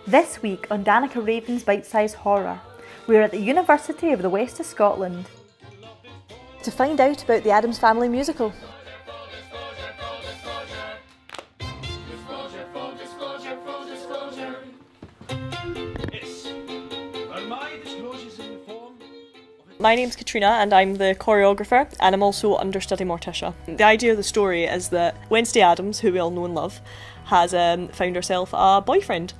This week on Danica Raven's BiteSize Horror, we're at the University of the West of Scotland to find out about the Addams Family Musical. My name's Katrina and I'm the choreographer, and I'm also understudy Morticia. The idea of the story is that Wednesday Addams, who we all know and love, has found herself a boyfriend,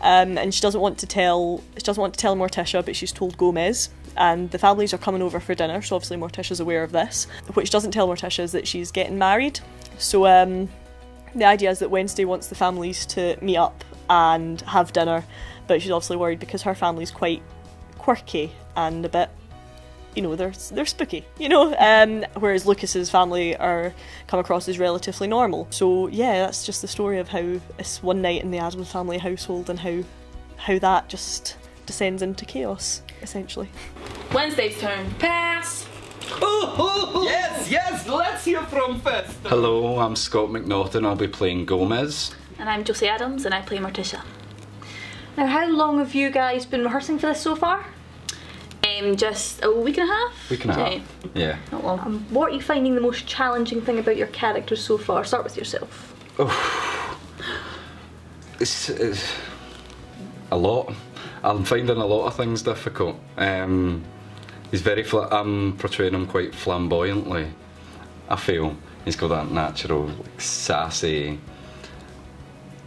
and she doesn't want to tell Morticia, but she's told Gomez, and the families are coming over for dinner, so obviously Morticia's aware of this. What she doesn't tell Morticia is that she's getting married. So the idea is that Wednesday wants the families to meet up and have dinner, but she's obviously worried because her family's quite quirky and a bit, you know, they're spooky, you know, whereas Lucas's family are come across as relatively normal. So yeah, that's just the story of how it's one night in the Addams family household and how that just descends into chaos, essentially. Wednesday's turn. Pass! Yes, let's hear from Fest. Hello, I'm Scott McNaughton, I'll be playing Gomez. And I'm Josie Addams and I play Morticia. Now, how long have you guys been rehearsing for this so far? Just a week and a half? Week and a half, yeah. Not long. What are you finding the most challenging thing about your characters so far? Start with yourself. Oh, it's a lot. I'm finding a lot of things difficult. He's very I'm portraying him quite flamboyantly. I feel he's got that natural, like, sassy,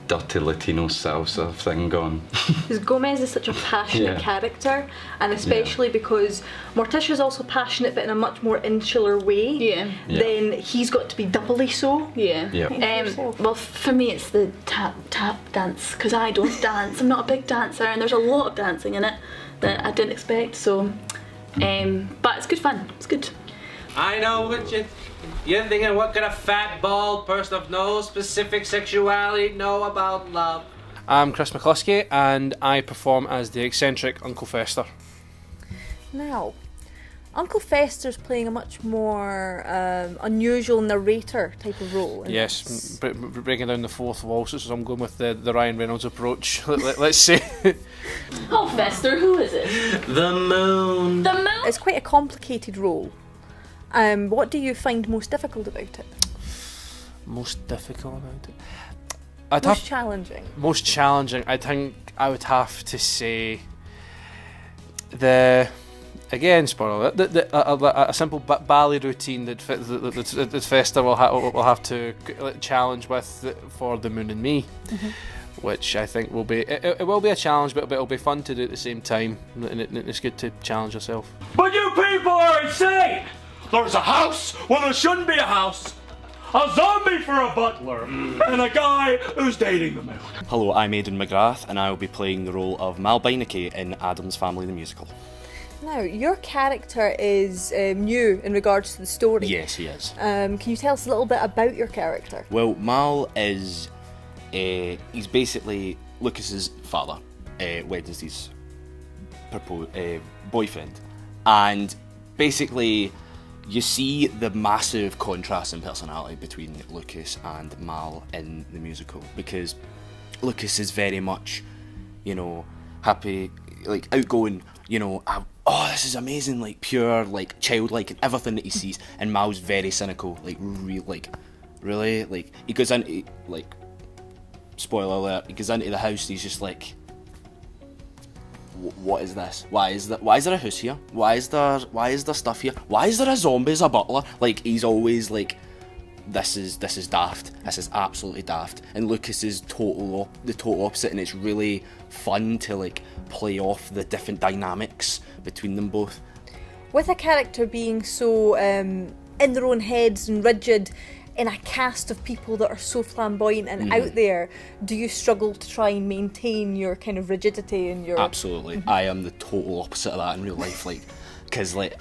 dirty Latino salsa thing going. Because Gomez is such a passionate character, and especially because Morticia's also passionate but in a much more insular way, then he's got to be doubly so. Well, for me it's the tap dance, because I don't dance. I'm not a big dancer, and there's a lot of dancing in it that I didn't expect, so but it's good fun. It's good. I know what you're thinking. What could a fat, bald person of no specific sexuality know about love? I'm Chris McCluskey and I perform as the eccentric Uncle Fester. Now, Uncle Fester's playing a much more unusual narrator type of role. Yes, breaking down the fourth wall, so I'm going with the Ryan Reynolds approach, let's say. Oh, Fester, who is it? The moon. The moon? It's quite a complicated role. What do you find most difficult about it? Most difficult about it? Most challenging? Most challenging, I think I would have to say again, spoiler alert, a simple ballet routine that Fester will have to challenge with for The Moon and Me, which I think will be it will be a challenge, but it'll be fun to do at the same time, and it's good to challenge yourself. But you people are insane! There's a house where there shouldn't be a house, a zombie for a butler, and a guy who's dating the moon. Hello, I'm Aidan McGrath and I will be playing the role of Mal Beinecke in Addams Family the Musical. Now, your character is new in regards to the story. Yes, he is. Can you tell us a little bit about your character? Well, Mal is, he's basically Lucas's father, Wednesday's boyfriend, and basically you see the massive contrast in personality between Lucas and Mal in the musical, because Lucas is very much, you know, happy, like outgoing, you know, oh, this is amazing, like pure, like childlike, and everything that he sees. And Mal's very cynical, like really, like he goes into, like, spoiler alert, he goes into the house and he's just like, what is this? Why is there a house here? Why is there stuff here? Why is there a zombie as a butler? Like, he's always like, this is daft. This is absolutely daft. And Lucas is the total opposite, and it's really fun to like play off the different dynamics between them both. With a character being so in their own heads and rigid, in a cast of people that are so flamboyant and out there, do you struggle to try and maintain your kind of rigidity and your... Absolutely. I am the total opposite of that in real life, like, because like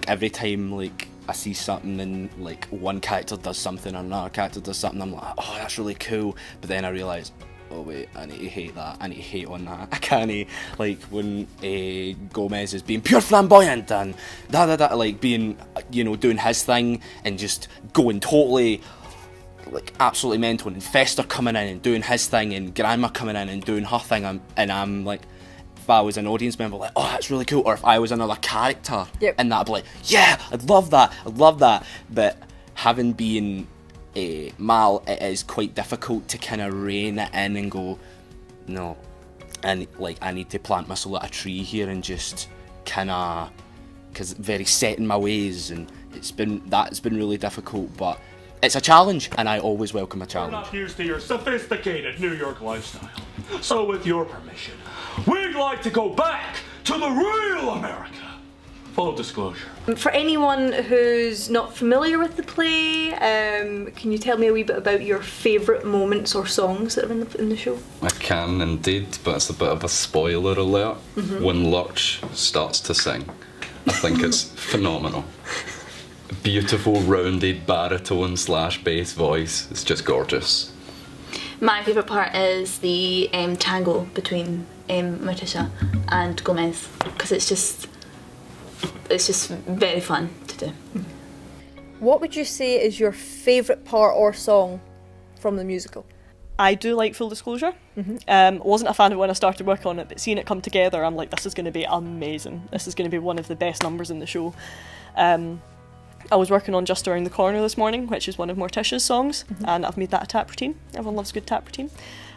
every time like I see something and like one character does something or another character does something, I'm like, oh, that's really cool, but then I realise, oh wait, I need to hate that, I need to hate on that. I can't, like, when Gomez is being pure flamboyant and like being, you know, doing his thing and just going totally like absolutely mental, and Fester coming in and doing his thing, and Grandma coming in and doing her thing, and I'm like, if I was an audience member, like, oh, that's really cool. Or if I was another character, and that'd be like, yeah, I'd love that. But having been Mal, it is quite difficult to kind of rein it in and go, no, and like I need to plant my soul at a tree here and just kind of, because very set in my ways, and it's been really difficult, but it's a challenge, and I always welcome a We're challenge. not used to your sophisticated New York lifestyle. So with your permission, we'd like to go back to the real America. Full disclosure. For anyone who's not familiar with the play, can you tell me a wee bit about your favourite moments or songs that are in the show? I can indeed, but it's a bit of a spoiler alert. When Lurch starts to sing, I think it's phenomenal. Beautiful rounded baritone / bass voice. It's just gorgeous. My favourite part is the tango between Morticia and Gomez, because it's just very fun to do. What would you say is your favourite part or song from the musical? I do like Full Disclosure. Wasn't a fan of it when I started work on it, but seeing it come together, I'm like, this is going to be amazing. This is going to be one of the best numbers in the show. I was working on Just Around the Corner this morning, which is one of Morticia's songs, and I've made that a tap routine. Everyone loves a good tap routine.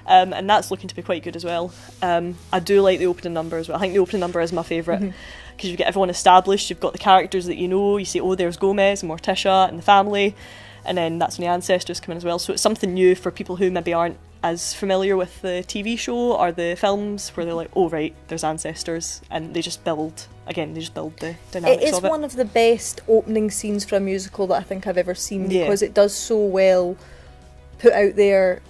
And that's looking to be quite good as well. I do like the opening number as well. I think the opening number is my favourite, because you get everyone established, you've got the characters that you know, you see, oh, there's Gomez and Morticia and the family, and then that's when the ancestors come in as well. So it's something new for people who maybe aren't as familiar with the TV show or the films, where they're like, oh right, there's ancestors, and they just build the dynamics of it. It is one of the best opening scenes for a musical that I think I've ever seen, because it does so well put out there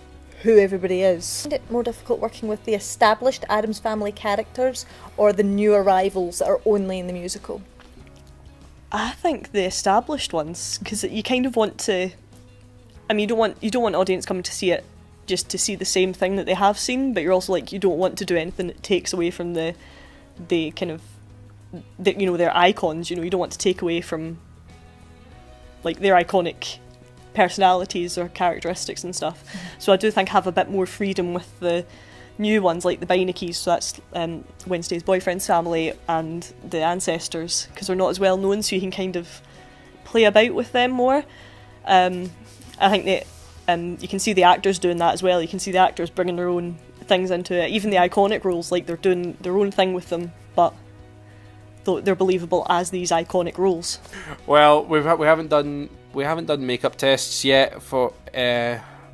who everybody is. Is it more difficult working with the established Addams Family characters or the new arrivals that are only in the musical? I think the established ones, because you kind of want to, I mean, you don't want audience coming to see it just to see the same thing that they have seen, but you're also like, you don't want to do anything that takes away from the kind of, you know, their icons. You know, you don't want to take away from like their iconic personalities or characteristics and stuff. So I do think I have a bit more freedom with the new ones, like the Beinekeys, so that's Wednesday's boyfriend's family, and the ancestors, because they're not as well known, so you can kind of play about with them more. I think that you can see the actors doing that as well. You can see the actors bringing their own things into it. Even the iconic roles, like they're doing their own thing with them, but they're believable as these iconic roles. Well, we haven't done makeup tests yet for,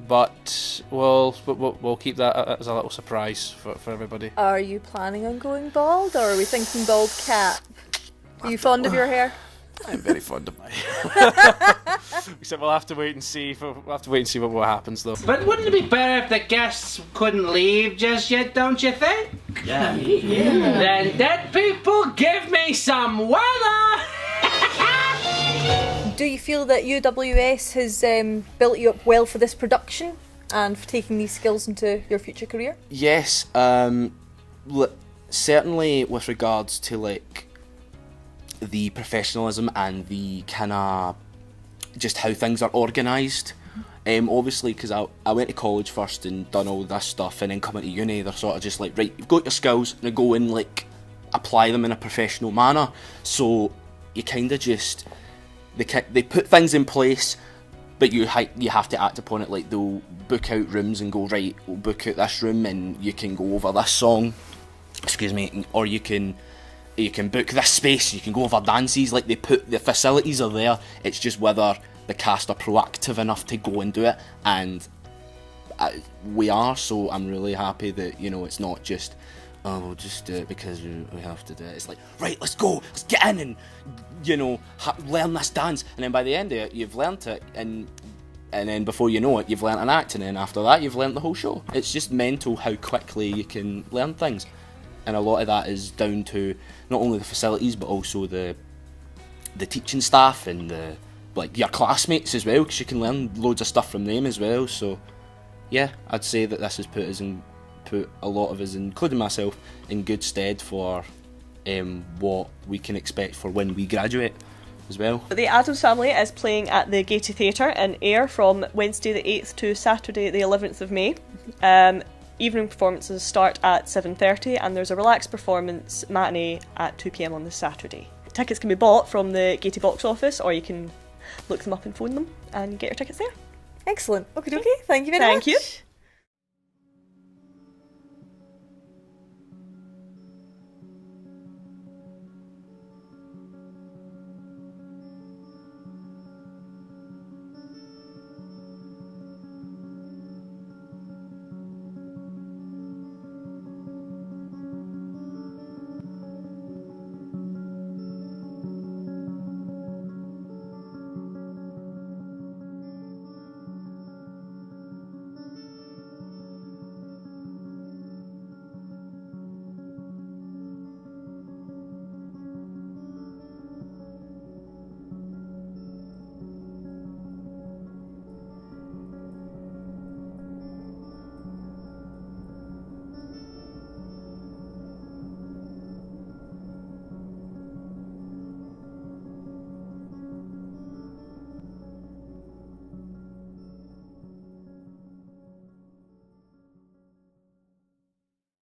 but we'll keep that as a little surprise for everybody. Are you planning on going bald, or are we thinking bald cap? Are you fond of your hair? I'm very fond of my hair. Except we'll have to wait and see. What happens, though. But wouldn't it be better if the guests couldn't leave just yet, don't you think? Yeah. Then dead people, give me some weather! Do you feel that UWS has built you up well for this production and for taking these skills into your future career? Yes, certainly with regards to like the professionalism and the kind of just how things are organised. Obviously, because I went to college first and done all this stuff, and then coming to uni, they're sort of just like, right, you've got your skills, now go and like apply them in a professional manner. So you kind of just they put things in place, but you have to act upon it. Like they'll book out rooms and go, right, we'll book out this room and you can go over this song, excuse me, or you can book this space, you can go over dances. Like the facilities are there, it's just whether the cast are proactive enough to go and do it, and we are. So I'm really happy that, you know, it's not just, oh, we'll just do it because we have to do it. It's like, right, let's go, let's get in and, you know, learn this dance, and then by the end of it you've learnt it, and then before you know it you've learnt an act, and then after that you've learnt the whole show. It's just mental how quickly you can learn things, and a lot of that is down to not only the facilities but also the teaching staff and your classmates as well, because you can learn loads of stuff from them as well. So yeah, I'd say that this has put a lot of us, including myself, in good stead for what we can expect for when we graduate. as well. The Addams Family is playing at the Gaiety Theatre in Ayr from Wednesday the 8th to Saturday the 11th of May. Evening performances start at 7:30 and there's a relaxed performance matinee at 2 p.m. on the Saturday. Tickets can be bought from the Gaiety box office or you can look them up and phone them and get your tickets there. Excellent. Okay, thank you very much. Thank you.